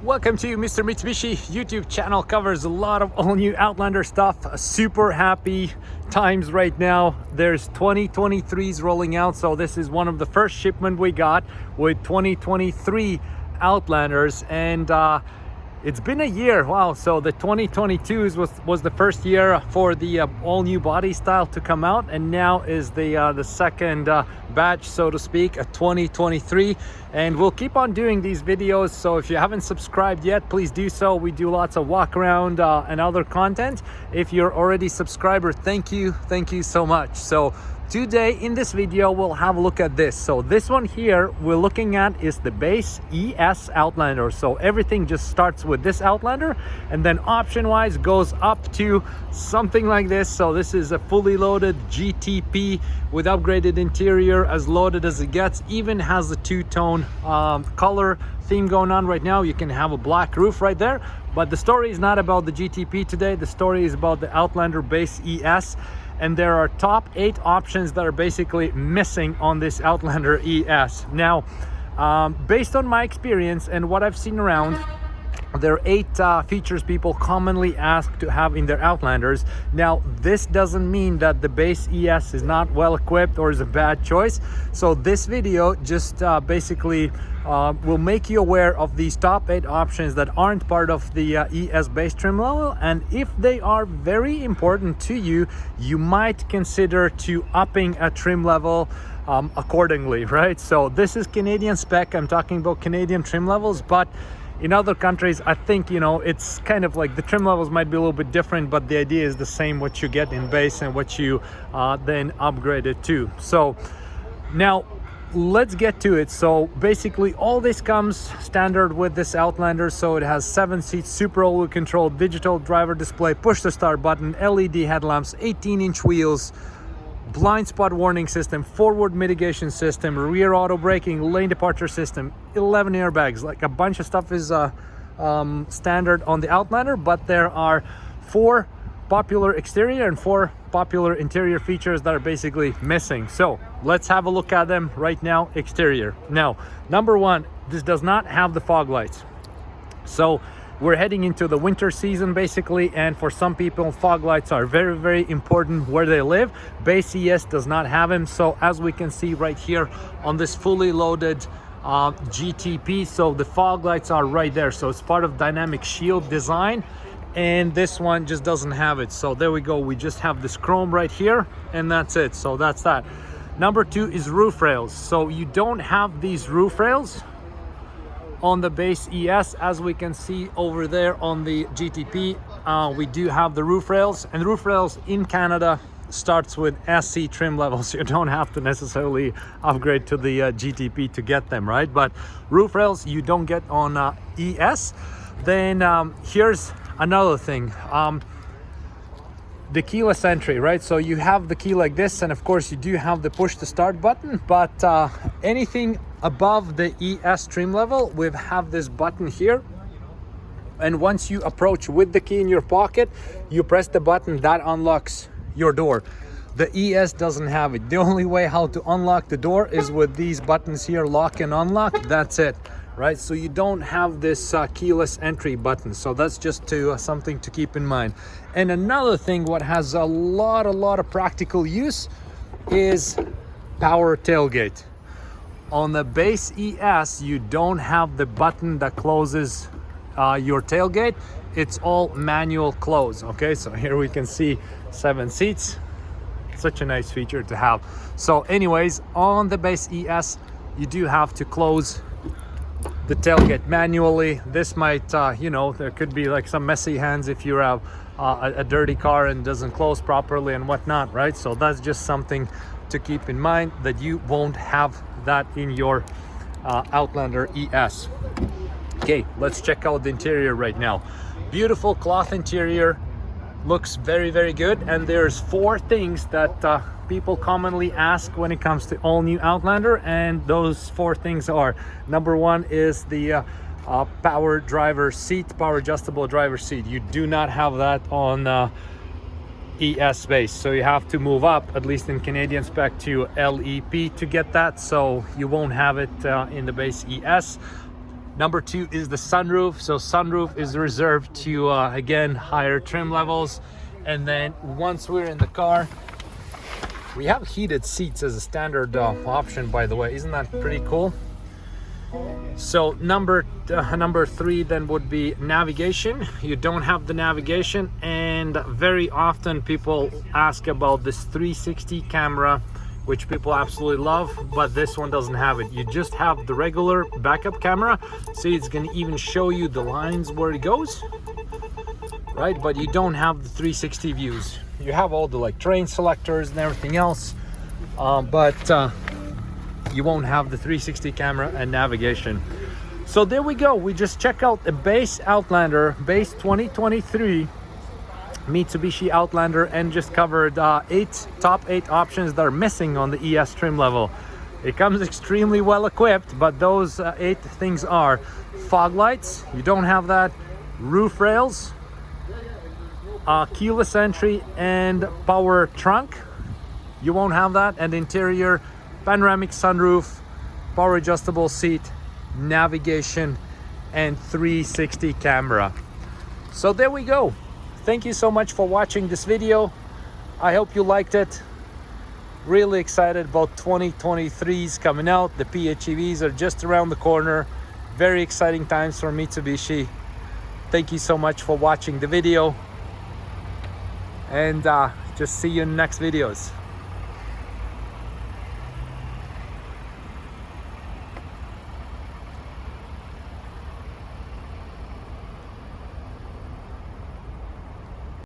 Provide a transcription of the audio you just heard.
Welcome to Mr. Mitsubishi YouTube channel. Covers a lot of all new Outlander stuff. Super happy times right now. There's 2023s rolling out, so this is one of the first shipment we got with 2023 Outlanders, and it's been a year. Wow. So the 2022s was the first year for the all new body style to come out, and now is the second batch, so to speak, 2023. And we'll keep on doing these videos, so if you haven't subscribed yet, please do so. We do lots of walk around and other content. If you're already a subscriber, thank you so much. So today in this video we'll have a look at this. So this one here we're looking at is the base ES Outlander. So everything just starts with this Outlander, and then option wise goes up to something like this. So this is a fully loaded GTP with upgraded interior, as loaded as it gets. Even has the two-tone color theme going on right now. You can have a black roof right there, but the story is not about the GTP today. The story is about the Outlander Base ES. And there are top 8 options that are basically missing on this Outlander ES. Now, based on my experience and what I've seen around, there are 8 features people commonly ask to have in their Outlanders. Now, this doesn't mean that the base ES is not well equipped or is a bad choice. So this video just basically will make you aware of these top 8 options that aren't part of the ES base trim level, and if they are very important to you, you might consider to upping a trim level accordingly, right? So this is Canadian spec. I'm talking about Canadian trim levels, but in other countries, I think, you know, it's kind of like the trim levels might be a little bit different, but the idea is the same, what you get in base and what you then upgrade it to. So now let's get to it. So basically all this comes standard with this Outlander. So it has 7 seats, super all-wheel control, digital driver display, push to start button, LED headlamps, 18-inch wheels, blind spot warning system, forward mitigation system, rear auto braking, lane departure system, 11 airbags. Like a bunch of stuff is standard on the Outlander, but there are 4 popular exterior and 4 popular interior features that are basically missing. So let's have a look at them right now. Exterior. Now, number 1, this does not have the fog lights. So we're heading into the winter season basically, and for some people fog lights are very important where they live. Base ES does not have them. So as we can see right here on this fully loaded GTP, so the fog lights are right there. So it's part of dynamic shield design, and this one just doesn't have it. So there we go, we just have this chrome right here, and that's it. So that's that. Number 2 is roof rails. So you don't have these roof rails on the base ES. As we can see over there on the GTP, we do have the roof rails, and roof rails in Canada starts with SC trim levels. You don't have to necessarily upgrade to the GTP to get them, right? But roof rails you don't get on ES. Then here's another thing, the keyless entry, right? So you have the key like this, and of course you do have the push to start button, but anything above the ES trim level, we have this button here, and once you approach with the key in your pocket, you press the button that unlocks your door. The ES doesn't have it. The only way how to unlock the door is with these buttons here, lock and unlock. That's it, right? So you don't have this keyless entry button. So that's just something to keep in mind. And another thing what has a lot of practical use is power tailgate. On the base ES, you don't have the button that closes your tailgate. It's all manual close. Okay, so here we can see 7 seats. Such a nice feature to have. So anyways, on the base ES, you do have to close the tailgate manually. This might, you know, there could be like some messy hands if you have a dirty car and doesn't close properly and whatnot, right? So that's just something to keep in mind, that you won't have that in your Outlander ES. Okay, let's check out the interior right now. Beautiful cloth interior, looks very good. And there's 4 things that people commonly ask when it comes to all new Outlander, and those 4 things are: number 1 is the power driver seat, power adjustable driver seat. You do not have that on ES base, so you have to move up, at least in Canadian spec, to LEP to get that. So you won't have it in the base ES. Number 2 is the sunroof. So sunroof is reserved to again, higher trim levels. And then once we're in the car, we have heated seats as a standard option, by the way. Isn't that pretty cool? So number 3 then would be navigation. You don't have the navigation, and very often people ask about this 360 camera, which people absolutely love, but this one doesn't have it. You just have the regular backup camera. See, it's gonna even show you the lines where it goes, right? But you don't have the 360 views. You have all the like terrain selectors and everything else, but you won't have the 360 camera and navigation. So there we go. We just check out the base Outlander, base 2023 Mitsubishi Outlander, and just covered top 8 options that are missing on the ES trim level. It comes extremely well equipped, but those 8 things are fog lights, you don't have that, roof rails, keyless entry and power trunk, you won't have that, and interior panoramic sunroof, power adjustable seat, navigation, and 360 camera. So there we go. Thank you so much for watching this video. I hope you liked it. Really excited about 2023s coming out. The PHEVs are just around the corner. Very exciting times for Mitsubishi. Thank you so much for watching the video, and just see you in the next videos.